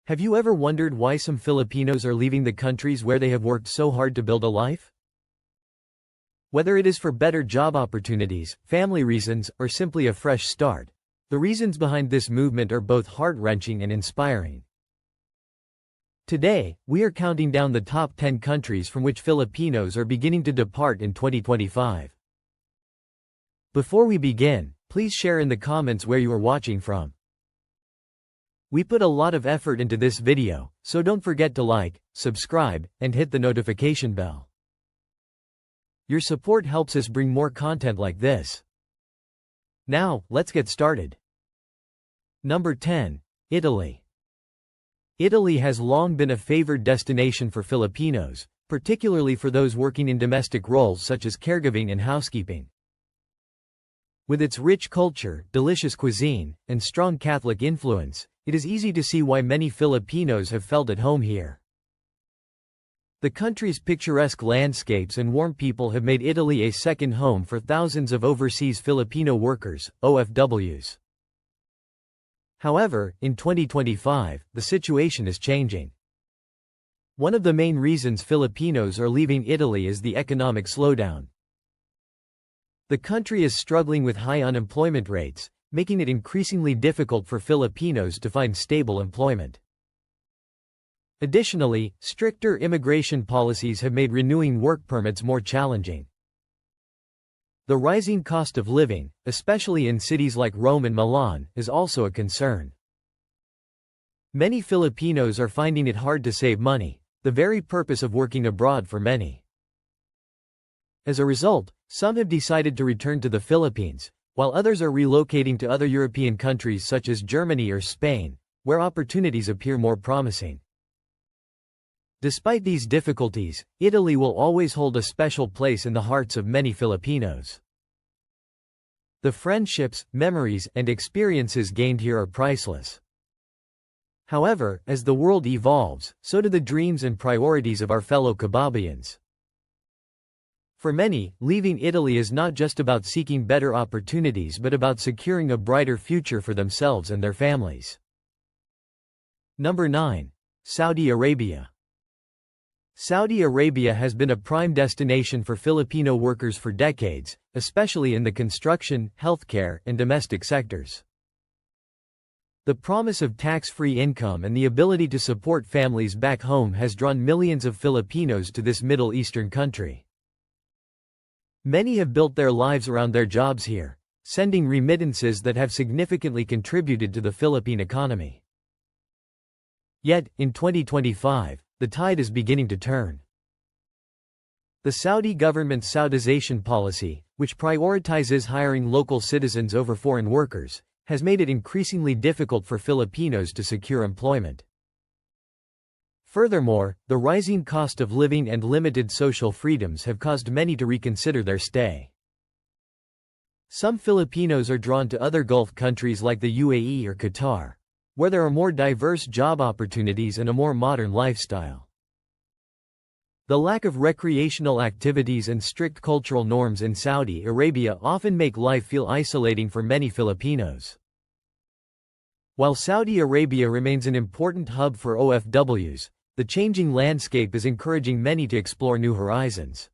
Have you ever wondered why some Filipinos are leaving the countries where they have worked so hard to build a life? Whether it is for better job opportunities, family reasons, or simply a fresh start, the reasons behind this movement are both heart-wrenching and inspiring. Today, we are counting down the top 10 countries from which Filipinos are beginning to depart in 2025. Before we begin, please share in the comments where you are watching from. We put a lot of effort into this video, so don't forget to like, subscribe, and hit the notification bell. Your support helps us bring more content like this. Now, let's get started. Number 10. Italy. Italy has long been a favored destination for Filipinos, particularly for those working in domestic roles such as caregiving and housekeeping. With its rich culture, delicious cuisine, and strong Catholic influence, it is easy to see why many Filipinos have felt at home here. The country's picturesque landscapes and warm people have made Italy a second home for thousands of overseas Filipino workers, OFWs. However, in 2025, the situation is changing. One of the main reasons Filipinos are leaving Italy is the economic slowdown. The country is struggling with high unemployment rates, making it increasingly difficult for Filipinos to find stable employment. Additionally, stricter immigration policies have made renewing work permits more challenging. The rising cost of living, especially in cities like Rome and Milan, is also a concern. Many Filipinos are finding it hard to save money, the very purpose of working abroad for many. As a result, some have decided to return to the Philippines, while others are relocating to other European countries such as Germany or Spain, where opportunities appear more promising. Despite these difficulties, Italy will always hold a special place in the hearts of many Filipinos. The friendships, memories, and experiences gained here are priceless. However, as the world evolves, so do the dreams and priorities of our fellow kababayans. For many, leaving Italy is not just about seeking better opportunities but about securing a brighter future for themselves and their families. Number 9. Saudi Arabia. Saudi Arabia has been a prime destination for Filipino workers for decades, especially in the construction, healthcare, and domestic sectors. The promise of tax-free income and the ability to support families back home has drawn millions of Filipinos to this Middle Eastern country. Many have built their lives around their jobs here, sending remittances that have significantly contributed to the Philippine economy. Yet, in 2025, the tide is beginning to turn. The Saudi government's Saudization policy, which prioritizes hiring local citizens over foreign workers, has made it increasingly difficult for Filipinos to secure employment. Furthermore, the rising cost of living and limited social freedoms have caused many to reconsider their stay. Some Filipinos are drawn to other Gulf countries like the UAE or Qatar, where there are more diverse job opportunities and a more modern lifestyle. The lack of recreational activities and strict cultural norms in Saudi Arabia often make life feel isolating for many Filipinos. While Saudi Arabia remains an important hub for OFWs, the changing landscape is encouraging many to explore new horizons.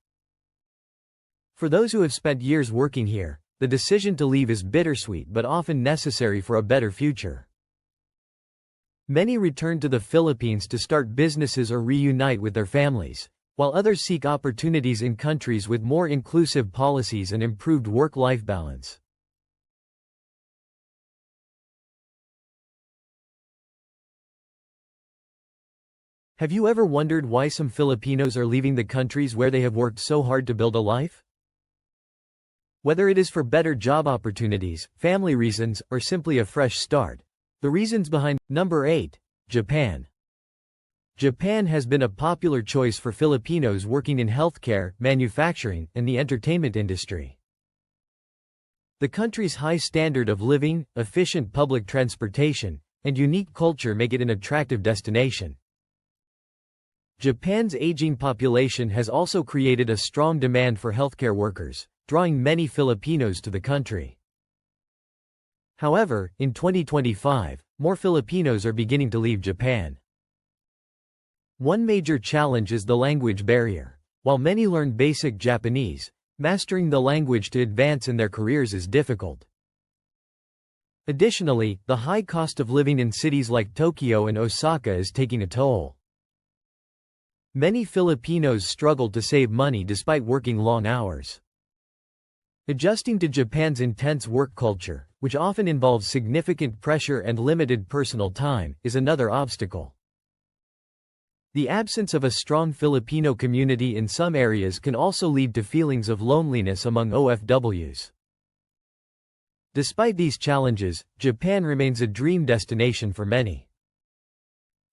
For those who have spent years working here, the decision to leave is bittersweet but often necessary for a better future. Many return to the Philippines to start businesses or reunite with their families, while others seek opportunities in countries with more inclusive policies and improved work-life balance. Have you ever wondered why some Filipinos are leaving the countries where they have worked so hard to build a life? Whether it is for better job opportunities, family reasons, or simply a fresh start, the reasons behind. Number 8. Japan. Japan has been a popular choice for Filipinos working in healthcare, manufacturing, and the entertainment industry. The country's high standard of living, efficient public transportation, and unique culture make it an attractive destination. Japan's aging population has also created a strong demand for healthcare workers, drawing many Filipinos to the country. However, in 2025, more Filipinos are beginning to leave Japan. One major challenge is the language barrier. While many learn basic Japanese, mastering the language to advance in their careers is difficult. Additionally, the high cost of living in cities like Tokyo and Osaka is taking a toll. Many Filipinos struggle to save money despite working long hours. Adjusting to Japan's intense work culture, which often involves significant pressure and limited personal time, is another obstacle. The absence of a strong Filipino community in some areas can also lead to feelings of loneliness among OFWs. Despite these challenges, Japan remains a dream destination for many.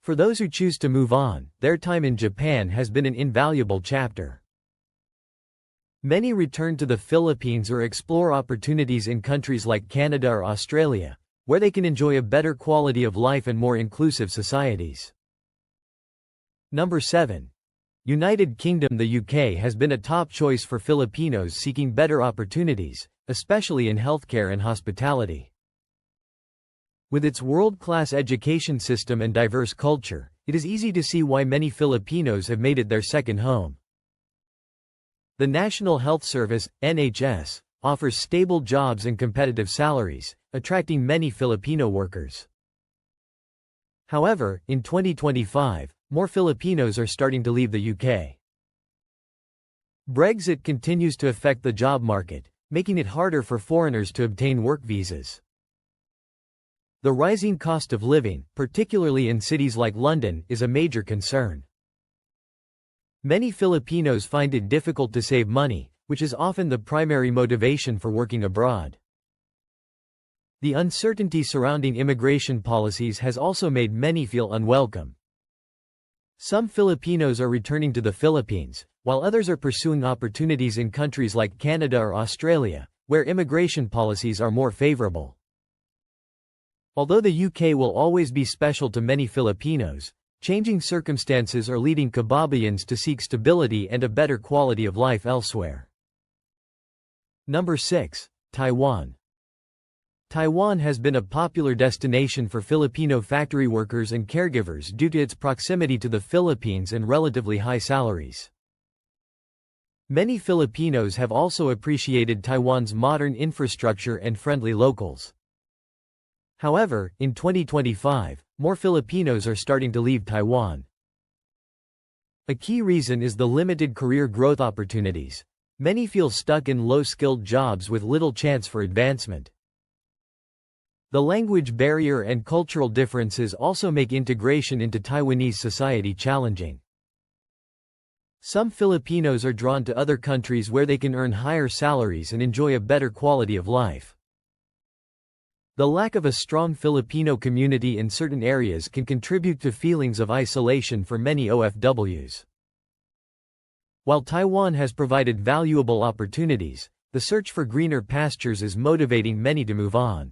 For those who choose to move on, their time in Japan has been an invaluable chapter. Many return to the Philippines or explore opportunities in countries like Canada or Australia, where they can enjoy a better quality of life and more inclusive societies. Number 7. United Kingdom. The UK has been a top choice for Filipinos seeking better opportunities, especially in healthcare and hospitality. With its world-class education system and diverse culture, it is easy to see why many Filipinos have made it their second home. The National Health Service, NHS, offers stable jobs and competitive salaries, attracting many Filipino workers. However, in 2025, more Filipinos are starting to leave the UK. Brexit continues to affect the job market, making it harder for foreigners to obtain work visas. The rising cost of living, particularly in cities like London, is a major concern. Many Filipinos find it difficult to save money, which is often the primary motivation for working abroad. The uncertainty surrounding immigration policies has also made many feel unwelcome. Some Filipinos are returning to the Philippines, while others are pursuing opportunities in countries like Canada or Australia, where immigration policies are more favorable. Although the UK will always be special to many Filipinos, changing circumstances are leading kababayans to seek stability and a better quality of life elsewhere. Number 6. Taiwan. Taiwan has been a popular destination for Filipino factory workers and caregivers due to its proximity to the Philippines and relatively high salaries. Many Filipinos have also appreciated Taiwan's modern infrastructure and friendly locals. However, in 2025, more Filipinos are starting to leave Taiwan. A key reason is the limited career growth opportunities. Many feel stuck in low-skilled jobs with little chance for advancement. The language barrier and cultural differences also make integration into Taiwanese society challenging. Some Filipinos are drawn to other countries where they can earn higher salaries and enjoy a better quality of life. The lack of a strong Filipino community in certain areas can contribute to feelings of isolation for many OFWs. While Taiwan has provided valuable opportunities, the search for greener pastures is motivating many to move on.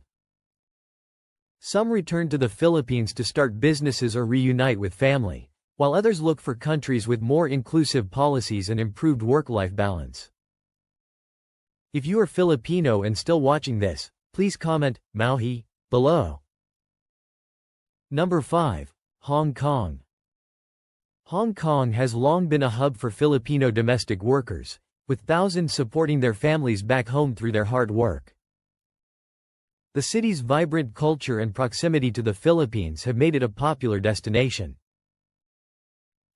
Some return to the Philippines to start businesses or reunite with family, while others look for countries with more inclusive policies and improved work-life balance. If you are Filipino and still watching this, please comment, Mauhi, below. Number 5. Hong Kong. Hong Kong has long been a hub for Filipino domestic workers, with thousands supporting their families back home through their hard work. The city's vibrant culture and proximity to the Philippines have made it a popular destination.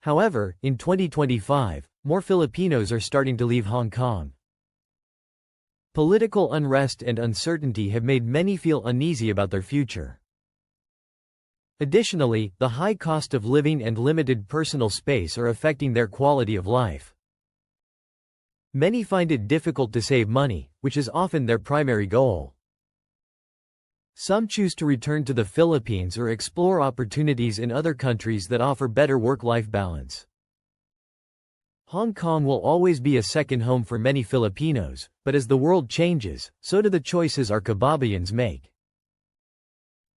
However, in 2025, more Filipinos are starting to leave Hong Kong. Political unrest and uncertainty have made many feel uneasy about their future. Additionally, the high cost of living and limited personal space are affecting their quality of life. Many find it difficult to save money, which is often their primary goal. Some choose to return to the Philippines or explore opportunities in other countries that offer better work-life balance. Hong Kong will always be a second home for many Filipinos, but as the world changes, so do the choices our kababayans make.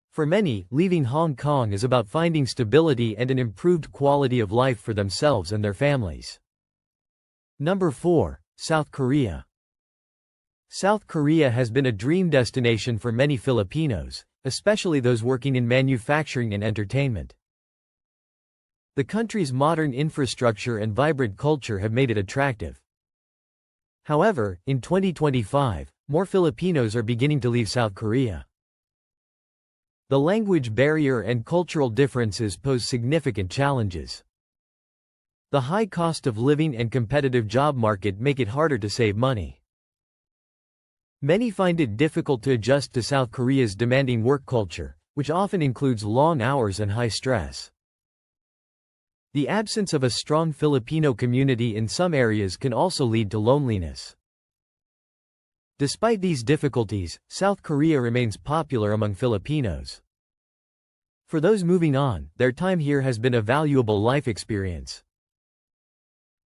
For many, leaving Hong Kong is about finding stability and an improved quality of life for themselves and their families. Number 4. South Korea. South Korea has been a dream destination for many Filipinos, especially those working in manufacturing and entertainment. The country's modern infrastructure and vibrant culture have made it attractive. However, in 2025, more Filipinos are beginning to leave South Korea. The language barrier and cultural differences pose significant challenges. The high cost of living and competitive job market make it harder to save money. Many find it difficult to adjust to South Korea's demanding work culture, which often includes long hours and high stress. The absence of a strong Filipino community in some areas can also lead to loneliness. Despite these difficulties, South Korea remains popular among Filipinos. For those moving on, their time here has been a valuable life experience.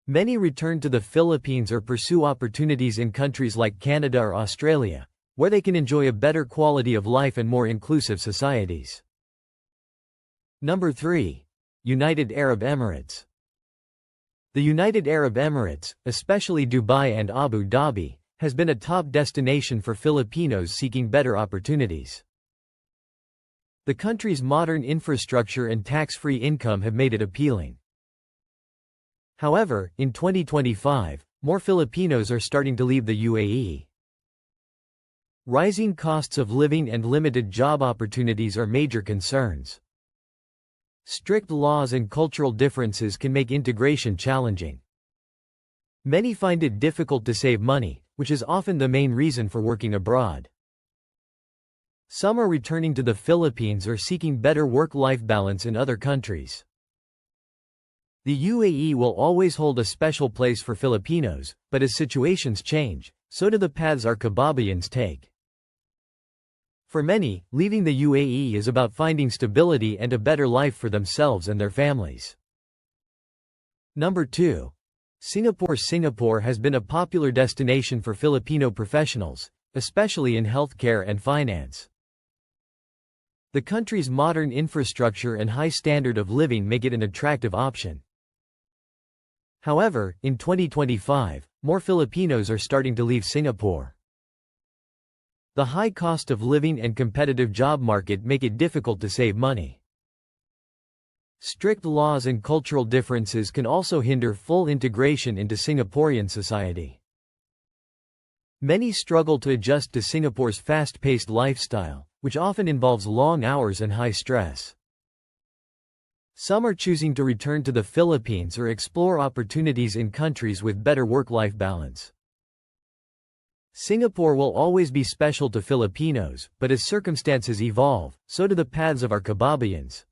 Many return to the Philippines or pursue opportunities in countries like Canada or Australia, where they can enjoy a better quality of life and more inclusive societies. Number 3. United Arab Emirates. The United Arab Emirates, especially Dubai and Abu Dhabi, has been a top destination for Filipinos seeking better opportunities. The country's modern infrastructure and tax-free income have made it appealing. However, in 2025, more Filipinos are starting to leave the UAE. Rising costs of living and limited job opportunities are major concerns. Strict laws and cultural differences can make integration challenging. Many find it difficult to save money, which is often the main reason for working abroad. Some are returning to the Philippines or seeking better work-life balance in other countries. The UAE will always hold a special place for Filipinos, but as situations change, so do the paths our kababayans take. For many, leaving the UAE is about finding stability and a better life for themselves and their families. Number 2. Singapore. Singapore has been a popular destination for Filipino professionals, especially in healthcare and finance. The country's modern infrastructure and high standard of living make it an attractive option. However, in 2025, more Filipinos are starting to leave Singapore. The high cost of living and competitive job market make it difficult to save money. Strict laws and cultural differences can also hinder full integration into Singaporean society. Many struggle to adjust to Singapore's fast-paced lifestyle, which often involves long hours and high stress. Some are choosing to return to the Philippines or explore opportunities in countries with better work-life balance. Singapore will always be special to Filipinos, but as circumstances evolve, so do the paths of our kababayans.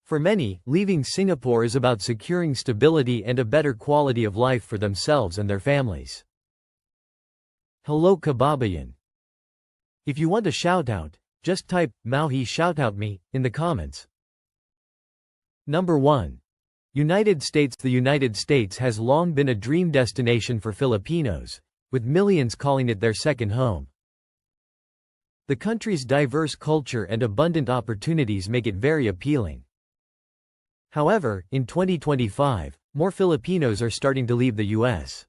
For many, leaving Singapore is about securing stability and a better quality of life for themselves and their families. Hello kababayan. If you want a shoutout, just type, "Mauhi shoutout me," in the comments. Number 1. United States. The United States has long been a dream destination for Filipinos, with millions calling it their second home. The country's diverse culture and abundant opportunities make it very appealing. However, in 2025, more Filipinos are starting to leave the U.S.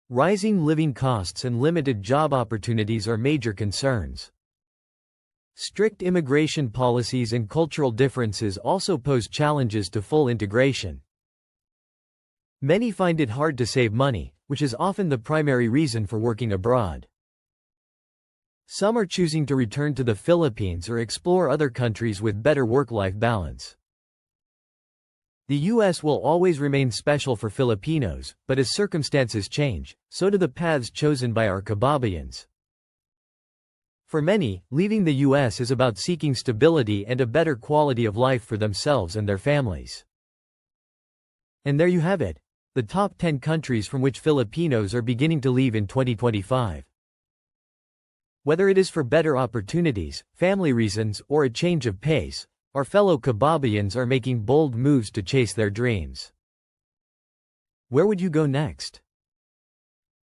Rising living costs and limited job opportunities are major concerns. Strict immigration policies and cultural differences also pose challenges to full integration. Many find it hard to save money, which is often the primary reason for working abroad. Some are choosing to return to the Philippines or explore other countries with better work-life balance. The U.S. will always remain special for Filipinos, but as circumstances change, so do the paths chosen by our kababayans. For many, leaving the U.S. is about seeking stability and a better quality of life for themselves and their families. And there you have it, the top 10 countries from which Filipinos are beginning to leave in 2025. Whether it is for better opportunities, family reasons, or a change of pace, our fellow kababayans are making bold moves to chase their dreams. Where would you go next?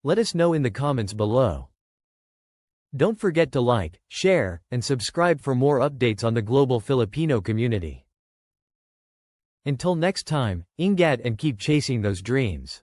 Let us know in the comments below. Don't forget to like, share, and subscribe for more updates on the global Filipino community. Until next time, ingat and keep chasing those dreams.